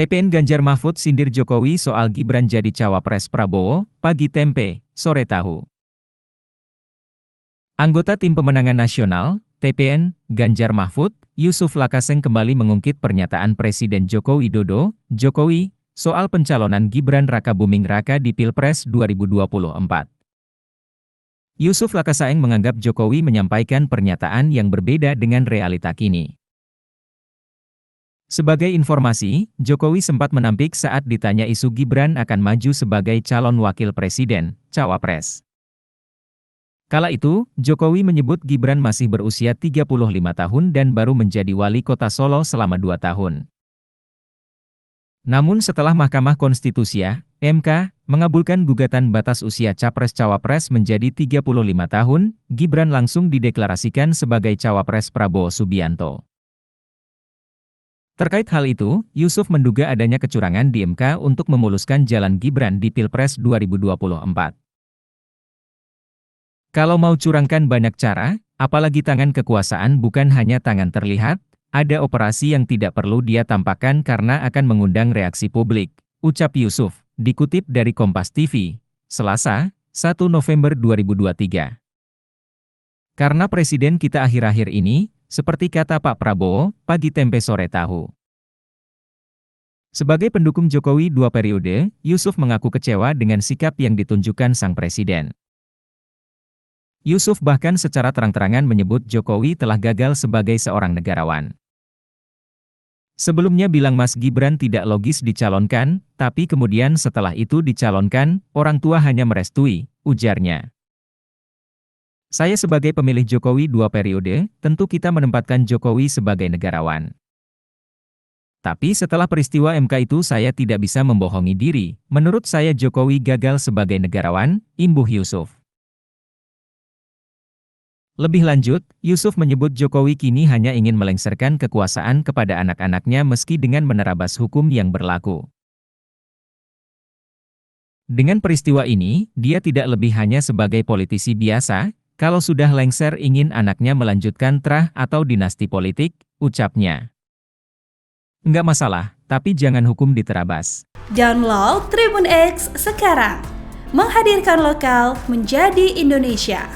TPN Ganjar Mahfud sindir Jokowi soal Gibran jadi cawapres Prabowo, pagi tempe, sore tahu. Anggota Tim Pemenangan Nasional, TPN, Ganjar Mahfud, Yusuf Lakaseng kembali mengungkit pernyataan Presiden Joko Widodo, Jokowi, soal pencalonan Gibran Rakabuming Raka di Pilpres 2024. Yusuf Lakaseng menganggap Jokowi menyampaikan pernyataan yang berbeda dengan realita kini. Sebagai informasi, Jokowi sempat menampik saat ditanya isu Gibran akan maju sebagai calon wakil presiden, cawapres. Kala itu, Jokowi menyebut Gibran masih berusia 35 tahun dan baru menjadi wali kota Solo selama 2 tahun. Namun setelah Mahkamah Konstitusi (MK) mengabulkan gugatan batas usia capres-cawapres menjadi 35 tahun, Gibran langsung dideklarasikan sebagai cawapres Prabowo Subianto. Terkait hal itu, Yusuf menduga adanya kecurangan di MK untuk memuluskan jalan Gibran di Pilpres 2024. Kalau mau curangkan banyak cara, apalagi tangan kekuasaan bukan hanya tangan terlihat, ada operasi yang tidak perlu dia tampakkan karena akan mengundang reaksi publik, ucap Yusuf, dikutip dari Kompas TV, Selasa, 1 November 2023. Karena presiden kita akhir-akhir ini, seperti kata Pak Prabowo, pagi tempe sore tahu. Sebagai pendukung Jokowi 2 periode, Yusuf mengaku kecewa dengan sikap yang ditunjukkan sang presiden. Yusuf bahkan secara terang-terangan menyebut Jokowi telah gagal sebagai seorang negarawan. Sebelumnya bilang Mas Gibran tidak logis dicalonkan, tapi kemudian setelah itu dicalonkan, orang tua hanya merestui, ujarnya. Saya sebagai pemilih Jokowi 2 periode, tentu kita menempatkan Jokowi sebagai negarawan. Tapi setelah peristiwa MK itu saya tidak bisa membohongi diri, menurut saya Jokowi gagal sebagai negarawan, imbuh Yusuf. Lebih lanjut, Yusuf menyebut Jokowi kini hanya ingin melengsarkan kekuasaan kepada anak-anaknya meski dengan menerabas hukum yang berlaku. Dengan peristiwa ini, dia tidak lebih hanya sebagai politisi biasa, kalau sudah lengser ingin anaknya melanjutkan terah atau dinasti politik, ucapnya. Enggak masalah, tapi jangan hukum diterabas. Download Tribun X sekarang, menghadirkan lokal menjadi Indonesia.